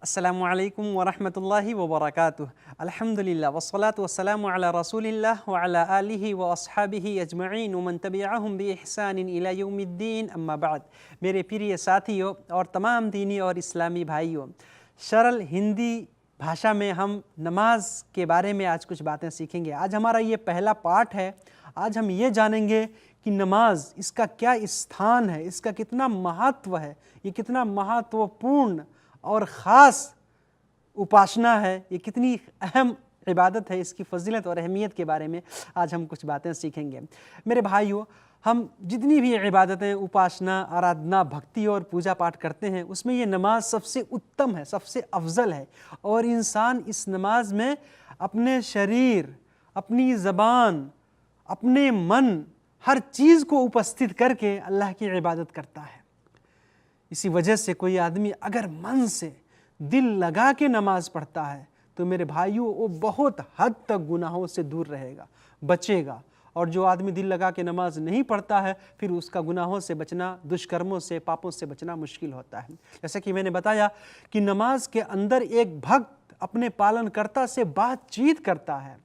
अस्सलामु अलैकुम वरहमतुल्लाहि वबरकातुह। अल्हम्दुलिल्लाह वस्सलातु वस्सलामु अला रसूलिल्लाह व अला आलिहि व अस्हाबिहि अजमईन व मन तबिअहुम बि इहसानिन इला यौमिद्दीन, अम्मा बाद। मेरे प्रिय साथियों और तमाम दीनी और इस्लामी भाइयों, सरल हिंदी भाषा में हम नमाज के बारे में आज कुछ बातें सीखेंगे। आज हमारा ये पहला पाठ है। आज हम ये जानेंगे कि नमाज, इसका क्या स्थान है, इसका कितना महत्व है, ये कितना महत्वपूर्ण और ख़ास उपासना है, ये कितनी अहम इबादत है, इसकी फजीलत और अहमियत के बारे में आज हम कुछ बातें सीखेंगे। मेरे भाइयों, हम जितनी भी इबादतें, उपासना, आराधना, भक्ति और पूजा पाठ करते हैं, उसमें ये नमाज सबसे उत्तम है, सबसे अफजल है। और इंसान इस नमाज में अपने शरीर, अपनी ज़बान, अपने मन, हर चीज़ को उपस्थित करके अल्लाह की इबादत करता है। इसी वजह से कोई आदमी अगर मन से दिल लगा के नमाज पढ़ता है तो मेरे भाइयों, वो बहुत हद तक गुनाहों से दूर रहेगा, बचेगा। और जो आदमी दिल लगा के नमाज नहीं पढ़ता है, फिर उसका गुनाहों से बचना, दुष्कर्मों से, पापों से बचना मुश्किल होता है। जैसा कि मैंने बताया कि नमाज के अंदर एक भक्त अपने पालनकर्ता से बातचीत करता है,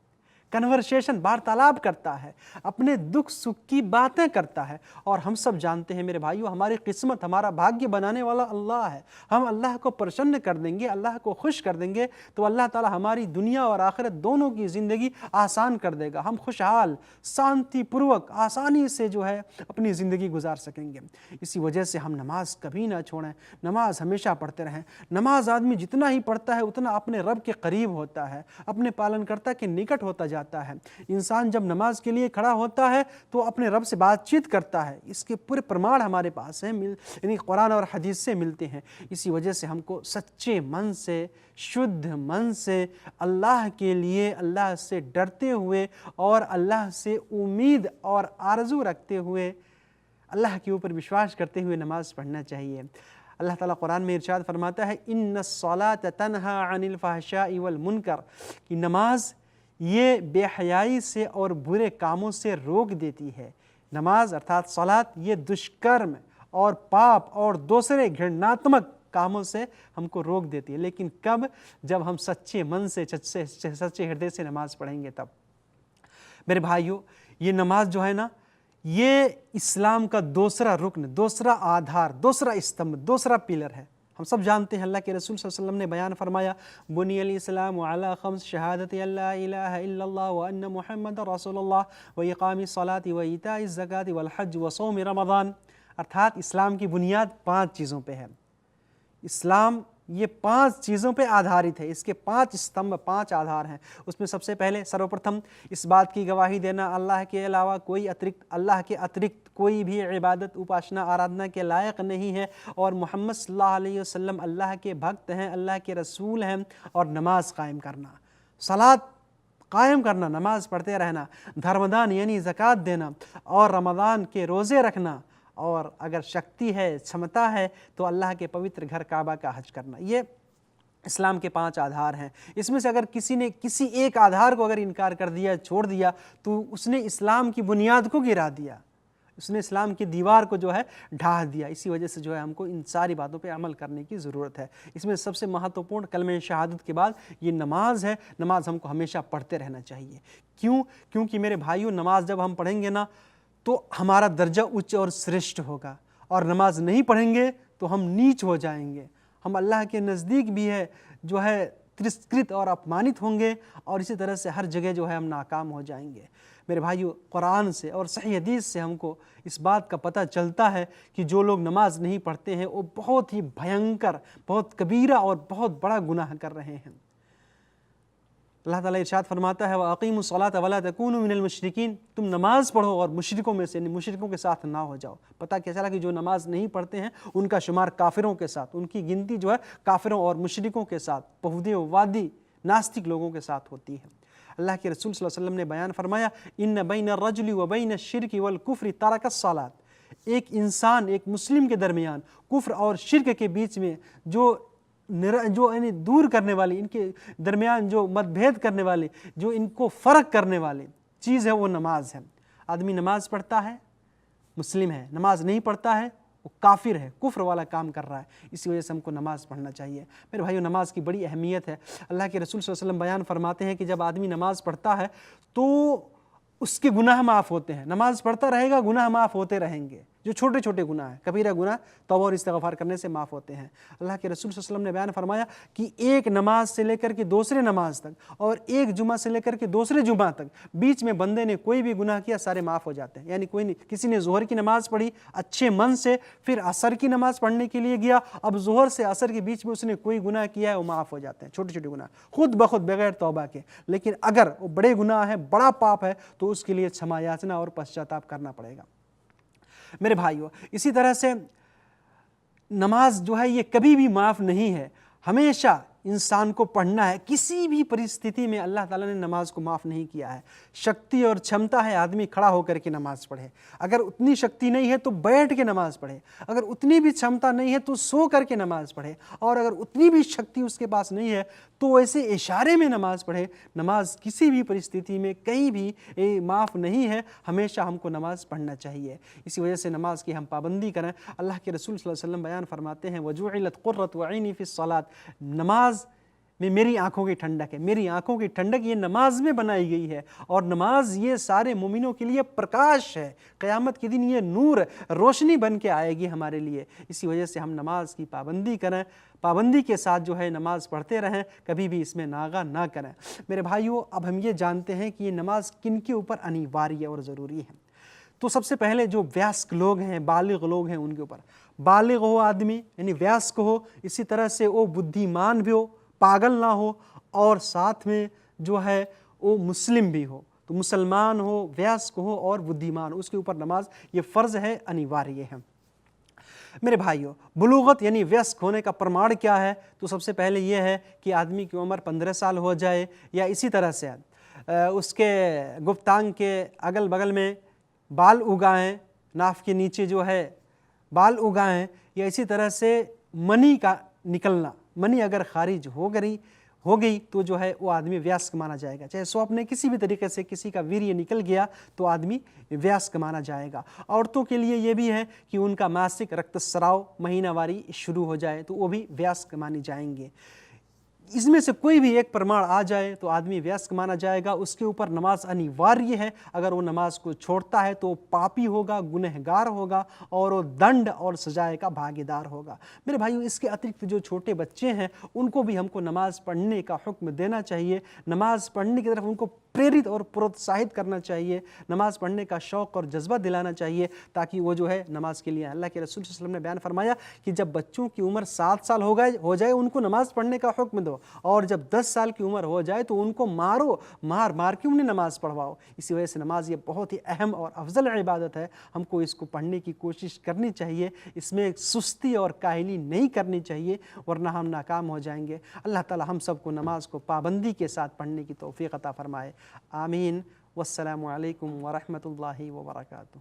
कन्वर्सेशन, वार्तालाप करता है, अपने दुख सुख की बातें करता है। और हम सब जानते हैं मेरे भाइयों, हमारी किस्मत, हमारा भाग्य बनाने वाला अल्लाह है। हम अल्लाह को प्रसन्न कर देंगे, अल्लाह को खुश कर देंगे तो अल्लाह ताला हमारी दुनिया और आखिरत दोनों की ज़िंदगी आसान कर देगा। हम खुशहाल, शांतिपूर्वक, आसानी से जो है अपनी ज़िंदगी गुजार सकेंगे। इसी वजह से हम नमाज कभी ना छोड़ें, नमाज हमेशा पढ़ते रहें। नमाज आदमी जितना ही पढ़ता है उतना अपने रब के करीब होता है, अपने पालनकर्ता के निकट होता जाता है। इंसान जब नमाज के लिए खड़ा होता है तो अपने रब से बातचीत करता है। इसके पूरे प्रमाण हमारे पास हैं, यानी कुरान और हदीस से मिलते हैं। इसी वजह से हमको सच्चे मन से, शुद्ध मन से, अल्लाह के लिए, अल्लाह से डरते हुए और अल्लाह से उम्मीद और आरज़ू रखते हुए, अल्लाह के ऊपर विश्वास करते हुए नमाज पढ़ना चाहिए। अल्लाह ताला कुरान में इरशाद फरमाता है, इन्नस्सलात तन्हा अनिल फहशाई वल मुनकर, कि नमाज ये बेहयाई से और बुरे कामों से रोक देती है। नमाज अर्थात सलात ये दुष्कर्म और पाप और दूसरे घृणात्मक कामों से हमको रोक देती है। लेकिन कब? जब हम सच्चे मन से, सच्चे हृदय से नमाज पढ़ेंगे तब। मेरे भाइयों, ये नमाज जो है ना, ये इस्लाम का दूसरा रुकन, दूसरा आधार, दूसरा स्तंभ, दूसरा पिलर है। हम सब जानते हैं अल्लाह के रसूल सल्लल्लाहु अलैहि वसल्लम ने बयान फरमाया, बुनियल इस्लामु अला खम्स शहादत अल्ला इलाहा इल्लल्लाह व अन्ना मुहम्मद रसूलुल्लाह व इकामिस सलाति व इताइज ज़काति वल हज व सौम रमज़ान। अर्थात इस्लाम की बुनियाद 5 चीज़ों पे है। इस्लाम ये 5 चीज़ों पे आधारित है। इसके 5 स्तंभ, 5 आधार हैं। उसमें सबसे पहले, सर्वप्रथम, इस बात की गवाही देना अल्लाह के अलावा कोई अल्लाह के अतिरिक्त कोई भी इबादत, उपासना, आराधना के लायक नहीं है और मोहम्मद सल्लल्लाहु अलैहि वसल्लम अल्लाह के भक्त हैं, अल्लाह के रसूल हैं। और नमाज कायम करना, सलात कायम करना, नमाज पढ़ते रहना, धर्मदान यानी ज़कात देना और रमज़ान के रोज़े रखना, और अगर शक्ति है, क्षमता है तो अल्लाह के पवित्र घर काबा का हज करना। ये इस्लाम के 5 आधार हैं। इसमें से अगर किसी ने किसी एक आधार को अगर इनकार कर दिया, छोड़ दिया, तो उसने इस्लाम की बुनियाद को गिरा दिया, उसने इस्लाम की दीवार को जो है ढा दिया। इसी वजह से जो है हमको इन सारी बातों पे अमल करने की ज़रूरत है। इसमें सबसे महत्वपूर्ण कलमे शहादत के बाद ये नमाज है। नमाज हमको हमेशा पढ़ते रहना चाहिए। क्यों? क्योंकि मेरे भाइयों, नमाज जब हम पढ़ेंगे ना तो हमारा दर्जा उच्च और श्रेष्ठ होगा, और नमाज नहीं पढ़ेंगे तो हम नीच हो जाएंगे। हम अल्लाह के नज़दीक भी है जो है तिरस्कृत और अपमानित होंगे, और इसी तरह से हर जगह जो है हम नाकाम हो जाएंगे। मेरे भाइयों, कुरान से और सही हदीस से हमको इस बात का पता चलता है कि जो लोग नमाज नहीं पढ़ते हैं वो बहुत ही भयंकर, बहुत कबीरा और बहुत बड़ा गुनाह कर रहे हैं। अल्लाह ताला इरशाद फरमाता है, व अक़ीमुस सलात वला तकूनु मिनल मुशरिकीन, तुम नमाज पढ़ो और मुशरिकों में से, मुशरिकों के साथ ना हो जाओ। पता क्या चला कि जो नमाज नहीं पढ़ते हैं उनका शुमार काफिरों के साथ, उनकी गिनती जो है काफिरों और मुशरिकों के साथ, बहुदेववादी, नास्तिक लोगों के साथ होती है। अल्लाह के रसूल सल्लल्लाहु अलैहि वसल्लम ने बयान फरमाया, इन्न बैन रजुली व बैन शिर्क वल कुफ्र तरकस सलात, एक इंसान, एक मुस्लिम के दरमियान कुफ्र और शिर्क के बीच में जो यानी दूर करने वाली, इनके दरमियान जो मतभेद करने वाली, जो इनको फ़र्क करने वाली चीज़ है, वो नमाज है। आदमी नमाज पढ़ता है, मुस्लिम है, नमाज नहीं पढ़ता है, वो काफिर है, कुफ्र वाला काम कर रहा है। इसी वजह से हमको नमाज़ पढ़ना चाहिए। मेरे भाइयों, नमाज की बड़ी अहमियत है। अल्लाह के रसूल सल्लल्लाहु अलैहि वसल्लम बयान फरमाते हैं कि जब आदमी नमाज़ पढ़ता है तो उसके गुनाह माफ़ होते हैं। नमाज़ पढ़ता रहेगा, गुनाह माफ़ होते रहेंगे। जो छोटे छोटे गुनाह हैं, कबीरा गुनाह तौबा और इस्तिग़फ़ार करने से माफ़ होते हैं। अल्लाह के रसूल सल्लल्लाहु अलैहि वसल्लम ने बयान फरमाया कि एक नमाज से लेकर के दूसरे नमाज तक और एक जुमा से लेकर के दूसरे जुमा तक बीच में बंदे ने कोई भी गुनाह किया, सारे माफ़ हो जाते हैं। यानी कोई नहीं, किसी ने ज़ोहर की नमाज़ पढ़ी अच्छे मन से, फिर असर की नमाज़ पढ़ने के लिए गया, अब ज़ोहर से असर के बीच में उसने कोई गुनाह किया है, वो माफ़ हो जाते हैं, छोटे छोटे गुनाह खुद ब खुद बगैर तौबा के। लेकिन अगर वो बड़े गुनाह है, बड़ा पाप है, तो उसके लिए क्षमा याचना और पश्चाताप करना पड़ेगा। मेरे भाइयों, इसी तरह से नमाज जो है ये कभी भी माफ़ नहीं है, हमेशा इंसान को पढ़ना है। किसी भी परिस्थिति में अल्लाह ताला ने नमाज को माफ़ नहीं किया है। शक्ति और क्षमता है आदमी खड़ा होकर के नमाज़ पढ़े, अगर उतनी शक्ति नहीं है तो बैठ के नमाज़ पढ़े, अगर उतनी भी क्षमता नहीं है तो सो करके नमाज़ पढ़े, और अगर उतनी भी शक्ति उसके पास नहीं है तो ऐसे इशारे में नमाज़ पढ़े। नमाज किसी भी परिस्थिति में कहीं भी माफ़ नहीं है, हमेशा हमको नमाज़ पढ़ना चाहिए। इसी वजह से नमाज की हम पाबंदी करें। अल्लाह के रसूल सल्लल्लाहु अलैहि वसल्लम बयान फरमाते हैं, वजुइलत कुर्रतु ऐनी फ़िस्सलात, नमाज में मेरी आंखों की ठंडक है। मेरी आंखों की ठंडक ये नमाज में बनाई गई है, और नमाज ये सारे मोमिनों के लिए प्रकाश है। क़यामत के दिन ये नूर, रोशनी बन के आएगी हमारे लिए। इसी वजह से हम नमाज की पाबंदी करें, पाबंदी के साथ जो है नमाज पढ़ते रहें, कभी भी इसमें नागा ना करें। मेरे भाइयों, अब हम ये जानते हैं कि ये नमाज किन के ऊपर अनिवार्य और ज़रूरी है। तो सबसे पहले जो वयस्क लोग हैं, बालिग लोग हैं, उनके ऊपर। बालिग हो आदमी यानी वयस्क हो, इसी तरह से वो बुद्धिमान भी हो, पागल ना हो, और साथ में जो है वो मुस्लिम भी हो। तो मुसलमान हो, वयस्क हो और बुद्धिमान, उसके ऊपर नमाज ये फ़र्ज़ है, अनिवार्य है। मेरे भाइयों, बुलूगत यानी वयस्क होने का प्रमाण क्या है? तो सबसे पहले ये है कि आदमी की उम्र 15 साल हो जाए, या इसी तरह से उसके गुप्तांग के अगल बगल में बाल उगाएं, नाफ के नीचे जो है बाल उगाएं, या इसी तरह से मनी का निकलना, मनी अगर खारिज हो गई तो जो है वो आदमी वयस्क माना जाएगा। चाहे स्वप्न किसी भी तरीके से किसी का वीर्य निकल गया तो आदमी वयस्क माना जाएगा। औरतों के लिए ये भी है कि उनका मासिक रक्तस्राव महीनावारी शुरू हो जाए तो वो भी वयस्क मानी जाएंगे। इसमें से कोई भी एक प्रमाण आ जाए तो आदमी वयस्क माना जाएगा। उसके ऊपर नमाज अनिवार्य है। अगर वो नमाज को छोड़ता है तो पापी होगा, गुनहगार होगा, और वो दंड और सजाए का भागीदार होगा। मेरे भाइयों, इसके अतिरिक्त जो छोटे बच्चे हैं उनको भी हमको नमाज पढ़ने का हुक्म देना चाहिए। नमाज पढ़ने की तरफ उनको प्रेरित और प्रोत्साहित करना चाहिए। नमाज पढ़ने का शौक़ और जज्बा दिलाना चाहिए, ताकि वो जो है नमाज के लिए। अल्लाह के रसूल सल्लल्लाहु अलैहि वसल्लम ने बयान फरमाया कि जब बच्चों की उम्र 7 साल हो जाए उनको नमाज पढ़ने का हुक्म दो, और जब 10 साल की उम्र हो जाए तो उनको मारो, मार के उन्हें नमाज पढ़वाओ। इसी वजह से नमाज ये बहुत ही अहम और अफजल इबादत है। हमको इसको पढ़ने की कोशिश करनी चाहिए, इसमें सुस्ती और काहली नहीं करनी चाहिए, वरना हम नाकाम हो जाएंगे। अल्लाह ताला हम सबको नमाज को पाबंदी के साथ पढ़ने की तौफीक अता फरमाए। आमीन। वस्सलामु अलैकुम व रहमतुल्लाहि व बरकातुहू।